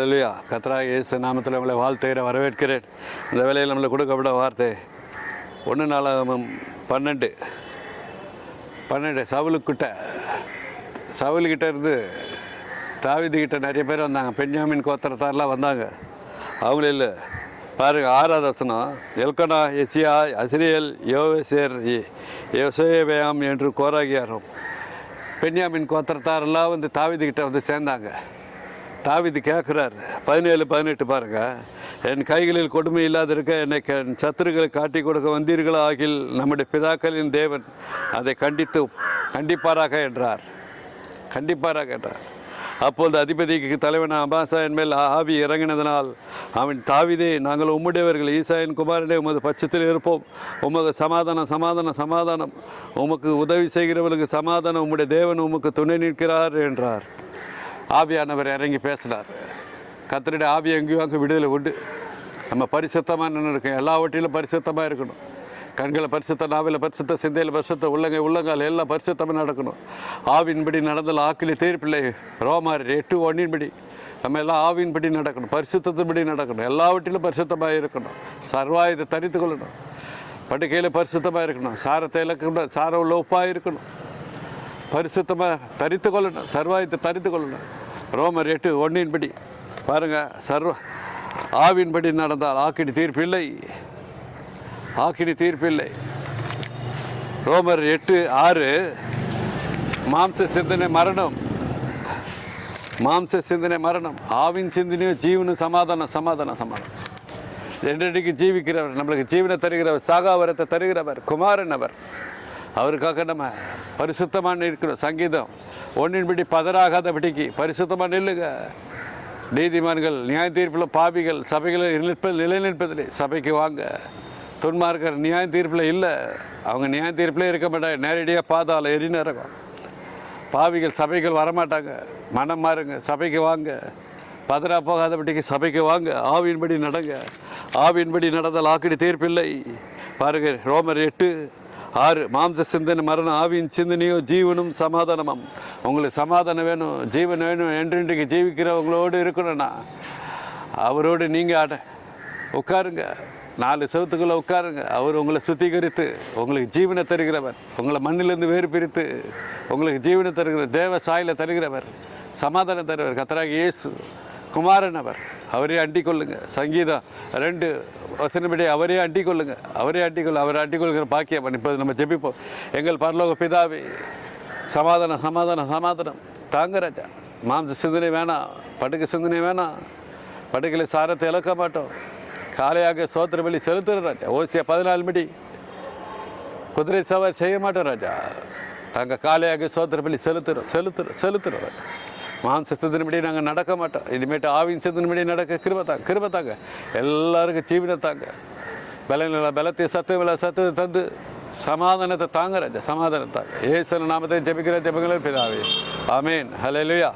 ஹல்லேலூயா. கர்த்தராகிய இயேசு நாமத்தில் நம்மளை வாழ்த்துகிற வரவேற்கிறேன். இந்த வேளையில் நம்மளை கொடுக்கப்பட்ட வார்த்தை 1 நாளாகமம் 12 சவுலுக்கிட்ட இருந்து தாவீதுகிட்ட நிறைய பேர் வந்தாங்க. பென்யாமின் கோத்திரத்தாரெலாம் வந்தாங்க. அவங்களில் பாருங்கள் 6வது வசனம், எல்கனா, எசியா, அஸ்ரியேல், யோவேசேர், யோசேபயாம் என்று கோராகியாரும் பென்யாமின் கோத்திரத்தாரெல்லாம் வந்து தாவீதுகிட்ட வந்து சேர்ந்தாங்க. தாவீது கேட்குறாரு 17-18 பாருங்கள், என் கைகளில் கொடுமை இல்லாதிருக்க என்னை சத்துருக்களை காட்டி கொடுக்க வந்தீர்களா ஆகில் நம்முடைய பிதாக்களின் தேவன் அதை கண்டிப்பாராக என்றார். அப்பொழுது அதிபதிக்கு தலைவன் அமாசாயின் மேல் ஆவி இறங்கினதனால் அவன் தாவீதே, நாங்கள் உம்முடையவர்கள், ஈசாயின் குமாரனே, உமது பட்சத்தில் இருப்போம். உமக்கு சமாதானம், உமக்கு உதவி செய்கிறவர்களுக்கு சமாதானம், உம்முடைய தேவன் உமக்கு துணை நிற்கிறார் என்றார். ஆவியானவர் இறங்கி பேசினார். கர்த்தருடைய ஆவி எங்கேயும் அங்கே விடுதலை உண்டு. நம்ம பரிசுத்தமாக இருக்கணும், எல்லாவற்றிலும் பரிசுத்தமாக இருக்கணும். கண்களை பரிசுத்த, நாவில் பரிசுத்த, சிந்தையில் பரிசுத்த, உள்ளங்கால் எல்லாம் பரிசுத்தமாக நடக்கணும். ஆவின்படி நடந்தால் ஆக்கிலி தீர்ப்பில்லை. ரோமார் 8:1 நம்ம எல்லாம் ஆவின்படி நடக்கணும், பரிசுத்தத்தின்படி நடக்கணும், எல்லாவற்றிலும் பரிசுத்தமாக இருக்கணும். சர்வாயுதத்தை தரித்து கொள்ளணும், படுக்கையில் பரிசுத்தமாக இருக்கணும், சாரத்தை இழக்கணும், சாரம் உள்ள உப்பாக இருக்கணும், பரிசுத்தமாக தரித்து கொள்ளணும், சர்வாயுதத்தை தரித்து கொள்ளணும். ரோமர் 8:1 பாருங்கள், ஆவின்படி நடந்தால் ஆக்கினி தீர்ப்பில்லை. ரோமர் 8:6 மாம்ச சிந்தனை மரணம், ஆவின் சிந்தனையும் ஜீவனும் சமாதானம். என்றைக்கு ஜீவிக்கிறவர், நம்மளுக்கு ஜீவனை தருகிறவர், சாகாவரத்தை தருகிறவர், குமாரன் அவர். அவருக்காக நம்ம பரிசுத்தமாக இருக்கணும். சங்கீதம் 1 பதறாகாதபடிக்கு பரிசுத்தமாக நில்லுங்க. நீதிமான்கள் நியாய தீர்ப்பில், பாவிகள் சபைகளில் நிலைநிற்பதில்லை. சபைக்கு வாங்க. துன்மார்க்கர் நியாய தீர்ப்பில் இல்லை, அவங்க நியாய தீர்ப்பிலே இருக்க மாட்டாங்க, நேரடியாக பாதாள எரின்னு இருக்கும். பாவிகள் சபைகள் வரமாட்டாங்க. மனம் மாறுங்க, சபைக்கு வாங்க. பதறா போகாதபடிக்கு சபைக்கு வாங்க. ஆவியின்படி நடங்க. ஆவியின்படி நடந்தால் ஆக்கினி தீர்ப்பில்லை. பாருங்கள், ரோமர் 8:6 மாம்ச சிந்தனை மரணம், ஆவியின் சிந்தனையோ ஜீவனும் சமாதானமும். உங்களுக்கு சமாதானம் வேணும், ஜீவன் வேணும், என்றைக்கு ஜீவிக்கிறவங்களோடு இருக்கணும்னா அவரோடு நீங்கள் உட்காருங்க. 4 செவத்துக்குள்ளே உட்காருங்க. அவர் உங்களை சுத்திகரித்து உங்களுக்கு ஜீவனை தருகிறவர், உங்களை மண்ணிலிருந்து வேறு பிரித்து உங்களுக்கு ஜீவனை தருகிறவர், தேவ சாயில தருகிறவர், சமாதானம் தருவர். கர்த்தராகிய இயேசு குமாரன் அவர். அவரே அண்டிக் கொள்ளுங்க. சங்கீதம் 2 அவரே அண்டிக் கொள்ளுங்க. அவரை அண்டிக்கொள்கிற பாக்கியம். இப்போது நம்ம ஜெபிப்போம். எங்கள் பரலோக பிதாவே, சமாதானம் தாங்க ராஜா. மாம்ச சிந்தனை வேணாம், படுக்கை சிந்தனை வேணாம். படுக்கையில் சாரத்தை இழக்க மாட்டோம். காலையாக சோத்திர பலி செலுத்துகிறோம் ராஜா. ஓசியா 14 குதிரை சவாரி செய்ய மாட்டோம் ராஜா. நாங்கள் காலையாக சோத்திர பலி செலுத்துகிறோம். மாம்ச சிந்தனைப்படி நாங்கள் நடக்க மாட்டோம். இனிமேட்டு ஆவின் சிந்தனைப்படி நடக்க கிருபை தாங்க. எல்லாருக்கும் ஜீவனை தாங்க. பலத்தை சத்து தந்து சமாதானத்தை தாங்க ராஜா. சமாதானம் தாங்க. இயேசு நாமத்தை ஜெபிக்கிற ஜெபங்களே பிதாவே, ஆமேன். ஹல்லேலூயா.